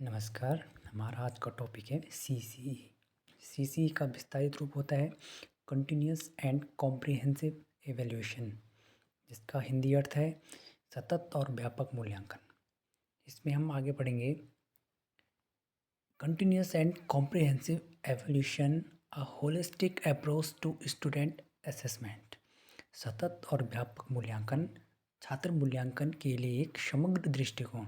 नमस्कार। हमारा आज का टॉपिक है सीसीई। सीसीई का विस्तारित रूप होता है कंटिन्यूअस एंड कॉम्प्रिहेंसिव एवेल्यूशन, जिसका हिंदी अर्थ है सतत और व्यापक मूल्यांकन। इसमें हम आगे पढ़ेंगे continuous and comprehensive evaluation, a holistic approach to student assessment. सतत और व्यापक मूल्यांकन छात्र मूल्यांकन के लिए एक समग्र दृष्टिकोण।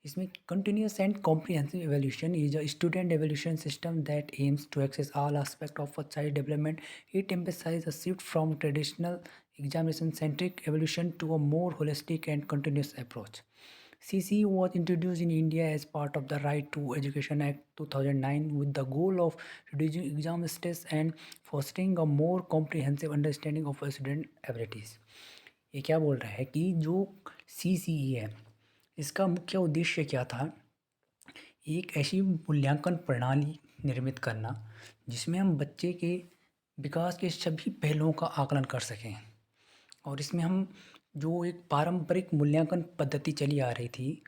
इसमें continuous and comprehensive evaluation is a student evaluation system that aims to access all aspects of a child development. It emphasizes a shift from traditional examination-centric evaluation to a more holistic and continuous approach. CCE was introduced in India as part of the Right to Education Act 2009 with the goal of reducing exam stress and fostering a more comprehensive understanding of student abilities. ये क्या बोल रहा है कि जो CCE है, इसका मुख्य उद्देश्य क्या था? एक ऐसी मूल्यांकन प्रणाली निर्मित करना जिसमें हम बच्चे के विकास के सभी पहलुओं का आकलन कर सकें। और इसमें हम जो एक पारंपरिक मूल्यांकन पद्धति चली आ रही थी,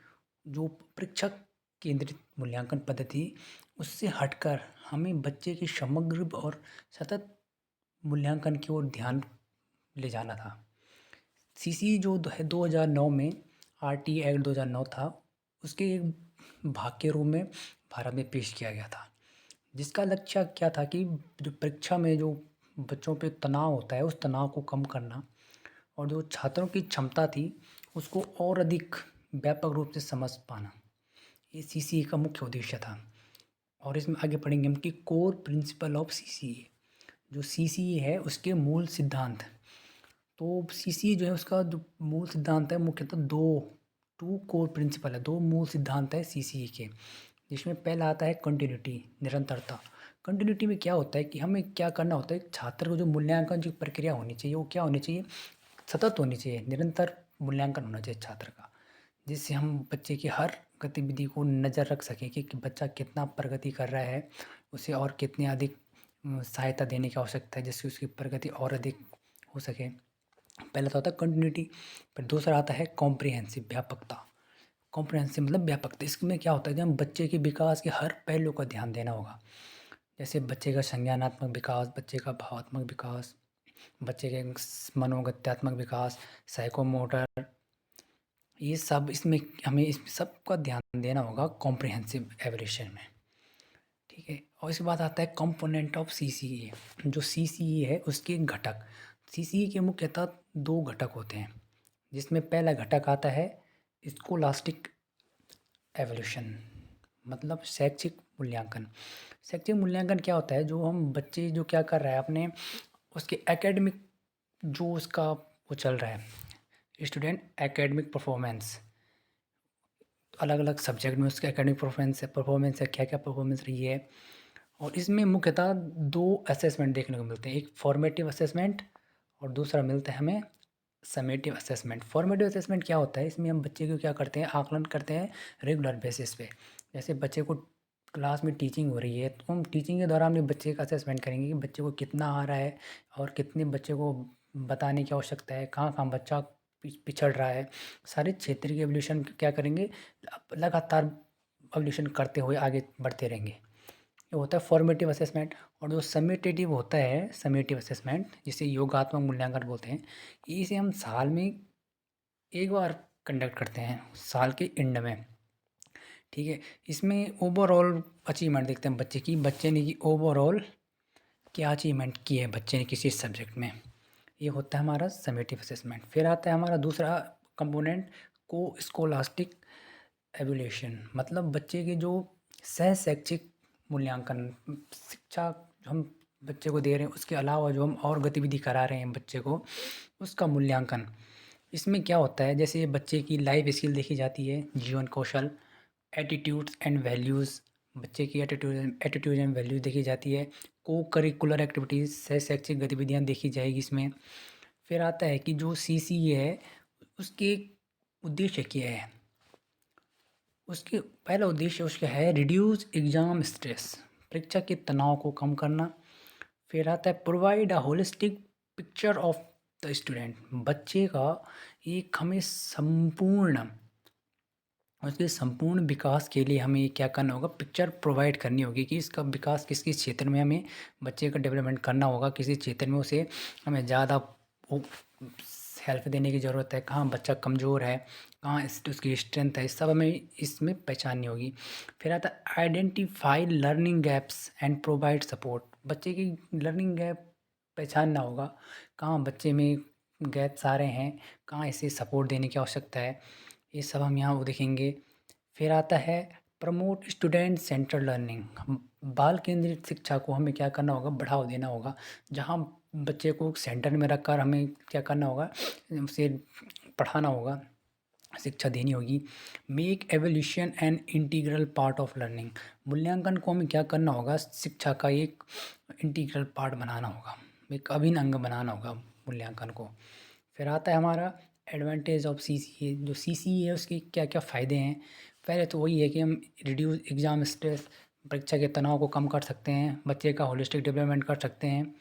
जो परीक्षक केंद्रित मूल्यांकन पद्धति, उससे हटकर हमें बच्चे के समग्र और सतत मूल्यांकन की ओर ध्यान ले जाना था। सीसीई जो 2009 में आरटी एक्ट 2009 था, उसके एक भाग के रूप में भारत में पेश किया गया था, जिसका लक्ष्य क्या था कि जो परीक्षा में जो बच्चों पे तनाव होता है, उस तनाव को कम करना और जो छात्रों की क्षमता थी उसको और अधिक व्यापक रूप से समझ पाना, ये सीसीई का मुख्य उद्देश्य था। और इसमें आगे पढ़ेंगे हम कि कोर प्रिंसिपल ऑफ सीसीई। जो सीसीई है उसके मूल सिद्धांत। तो सीसीई जो है उसका जो मूल सिद्धांत है, मुख्यतः टू कोर प्रिंसिपल है, दो मूल सिद्धांत है सीसीई के, जिसमें पहला आता है कंटिन्यूटी, निरंतरता। कंटिन्यूटी में क्या होता है कि हमें क्या करना होता है, छात्र को जो मूल्यांकन जो प्रक्रिया होनी चाहिए वो क्या होनी चाहिए, सतत होनी चाहिए, निरंतर मूल्यांकन होना चाहिए छात्र का, जिससे हम बच्चे की हर गतिविधि को नज़र रख सकें कि बच्चा कितना प्रगति कर रहा है, उसे और कितनी अधिक सहायता देने की आवश्यकता है जिससे उसकी प्रगति और अधिक हो सके। पहला तो होता है कंटिन्यूटी, फिर दूसरा आता है कॉम्प्रिहेंसिव, व्यापकता। कॉम्प्रिहेंसिव मतलब व्यापकता। इसमें क्या होता है, जब हम बच्चे के विकास के हर पहलू का ध्यान देना होगा, जैसे बच्चे का संज्ञानात्मक विकास, बच्चे का भावात्मक विकास, बच्चे के मनोगत्यात्मक विकास, साइकोमोटर, ये सब इसमें हमें इस सब का ध्यान देना होगा कॉम्प्रिहेंसिव एवल्यूशन में। ठीक है। और इसके बाद आता है कंपोनेंट ऑफ सीसीई। जो सीसीई है उसके घटक। सीसीई के मुख्यतः दो घटक होते हैं, जिसमें पहला घटक आता है स्कोलास्टिक एवल्यूशन, मतलब शैक्षिक मूल्यांकन। शैक्षिक मूल्यांकन क्या होता है, जो हम बच्चे जो क्या कर रहा है अपने उसके एकेडमिक, जो उसका वो चल रहा है स्टूडेंट एकेडमिक परफॉर्मेंस, अलग अलग सब्जेक्ट में उसका एकेडमिक परफॉर्मेंस है, क्या क्या परफॉर्मेंस रही है। और इसमें मुख्यतः दो असेसमेंट देखने को मिलते हैं, एक फॉर्मेटिव असेसमेंट और दूसरा मिलता है हमें समेटिव असेसमेंट। फॉर्मेटिव असेसमेंट क्या होता है, इसमें हम बच्चे को क्या करते हैं, आकलन करते हैं रेगुलर बेसिस पे। जैसे बच्चे को क्लास में टीचिंग हो रही है तो हम टीचिंग के दौरान भी बच्चे का असेसमेंट करेंगे कि बच्चे को कितना आ रहा है और कितने बच्चे को बताने की आवश्यकता है, कहाँ कहाँ बच्चा पिछड़ रहा है। सारे क्षेत्र की एवोल्यूशन क्या करेंगे, लगातार एवोल्यूशन करते हुए आगे बढ़ते रहेंगे। ये होता है फॉर्मेटिव असेसमेंट। और जो समेटेटिव होता है, समेटिव असेसमेंट जिसे योगात्मक मूल्यांकन बोलते हैं, इसे हम साल में एक बार कंडक्ट करते हैं, साल के एंड में। ठीक है। इसमें ओवरऑल अचीवमेंट देखते हैं बच्चे की, बच्चे ने की ओवरऑल क्या अचीवमेंट की है बच्चे ने किसी सब्जेक्ट में। ये होता है हमारा समेटिव असेसमेंट। फिर आता है हमारा दूसरा कंपोनेंट को स्कोलास्टिक एवोल्यूशन, मतलब बच्चे के जो सह शैक्षिक मूल्यांकन, शिक्षा जो हम बच्चे को दे रहे हैं उसके अलावा जो हम और गतिविधि करा रहे हैं बच्चे को, उसका मूल्यांकन। इसमें क्या होता है, जैसे बच्चे की लाइफ स्किल देखी जाती है, जीवन कौशल, एटीट्यूड्स एंड वैल्यूज़, बच्चे की एटीट्यूड एंड वैल्यूज़ देखी जाती है। को करिकुलर एक्टिविटीज़, सह शैक्षिक गतिविधियाँ देखी जाएगी इसमें। फिर आता है कि जो सीसीई है उसके उद्देश्य क्या है। उसके पहला उद्देश्य उसका है रिड्यूस एग्ज़ाम स्ट्रेस, परीक्षा के तनाव को कम करना। फिर आता है provide a holistic picture of the student, बच्चे का एक हमें संपूर्ण उसके संपूर्ण विकास के लिए हमें क्या करना होगा, पिक्चर प्रोवाइड करनी होगी कि इसका विकास किस किस क्षेत्र में हमें बच्चे का डेवलपमेंट करना होगा, किसी क्षेत्र में उसे हमें ज़्यादा वो हेल्प देने की ज़रूरत है, कहाँ बच्चा कमज़ोर है, कहाँ उसकी स्ट्रेंथ है, सब हमें इसमें पहचाननी होगी। फिर आता है identify learning gaps and provide support. बच्चे की लर्निंग गैप पहचानना होगा, कहाँ बच्चे में गैप्स आ रहे हैं, कहाँ इसे सपोर्ट देने की आवश्यकता है, ये सब हम यहाँ वो देखेंगे। फिर आता है प्रमोट स्टूडेंट सेंटर लर्निंग। हम बाल केंद्रित शिक्षा को हमें क्या करना होगा, बढ़ावा देना होगा, जहाँ बच्चे को सेंटर में रखकर हमें क्या करना होगा, उसे पढ़ाना होगा, शिक्षा देनी होगी। Make evolution an integral part of learning. मूल्यांकन को हमें क्या करना होगा, शिक्षा का एक इंटीग्रल पार्ट बनाना होगा, एक अभिन्न अंग बनाना होगा मूल्यांकन को। फिर आता है हमारा एडवांटेज ऑफ सीसीए। जो सीसीए है उसके क्या क्या फ़ायदे हैं। पहले तो वही है कि हम रिड्यूस एग्ज़ाम स्ट्रेस, परीक्षा के तनाव को कम कर सकते हैं, बच्चे का होलिस्टिक डेवलपमेंट कर सकते हैं,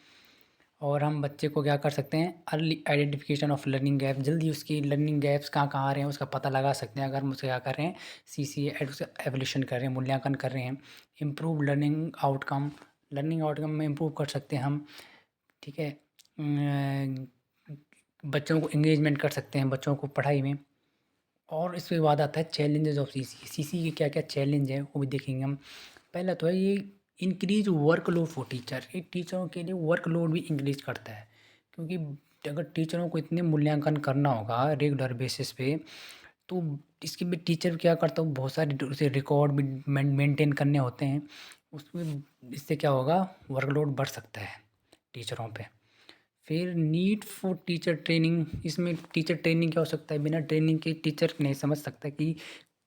और हम बच्चे को क्या कर सकते हैं, early identification of learning gap, जल्दी उसकी लर्निंग गैप्स कहाँ कहाँ आ रहे हैं उसका पता लगा सकते हैं अगर हम उसे क्या कर रहे हैं, सीसीए एवोल्यूशन कर रहे हैं, मूल्यांकन कर रहे हैं। इम्प्रूव लर्निंग आउटकम में इम्प्रूव कर सकते हैं हम, ठीक है। बच्चों को इंगेजमेंट कर सकते हैं, बच्चों को पढ़ाई में। और इसके बाद आता है चैलेंजेस ऑफ सीसी। सीसी के क्या क्या चैलेंज है वो भी देखेंगे हम। पहला तो है ये इंक्रीज वर्कलोड फॉर टीचर। ये टीचरों के लिए वर्कलोड भी इंक्रीज करता है, क्योंकि अगर टीचरों को इतने मूल्यांकन करना होगा रेगुलर बेसिस पे, तो इसके भी टीचर क्या करता हूँ, बहुत सारे उसे रिकॉर्ड भी मेंटेन करने होते हैं उसमें। इससे क्या होगा, वर्कलोड बढ़ सकता है टीचरों पे। फिर नीड फॉर टीचर ट्रेनिंग। इसमें टीचर ट्रेनिंग की आवश्यकता है, बिना ट्रेनिंग के टीचर नहीं समझ सकता कि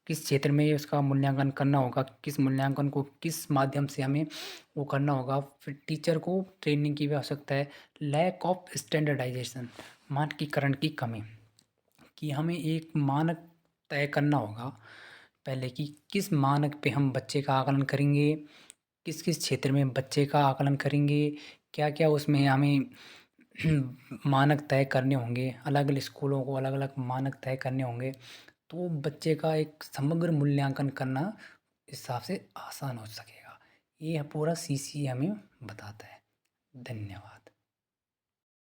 किस क्षेत्र में उसका मूल्यांकन करना होगा, किस मूल्यांकन को किस माध्यम से हमें वो करना होगा। फिर टीचर को ट्रेनिंग की भी आवश्यकता है। लैक ऑफ स्टैंडर्डाइजेशन, मानकीकरण की कमी, कि हमें एक मानक तय करना होगा पहले कि किस मानक पे हम बच्चे का आकलन करेंगे, किस किस क्षेत्र में बच्चे का आकलन करेंगे, क्या क्या उसमें हमें मानक तय करने होंगे, अलग अलग स्कूलों को अलग अलग मानक तय करने होंगे, तो बच्चे का एक समग्र मूल्यांकन करना इस हिसाब से आसान हो सकेगा। ये पूरा सीसी हमें बताता है। धन्यवाद।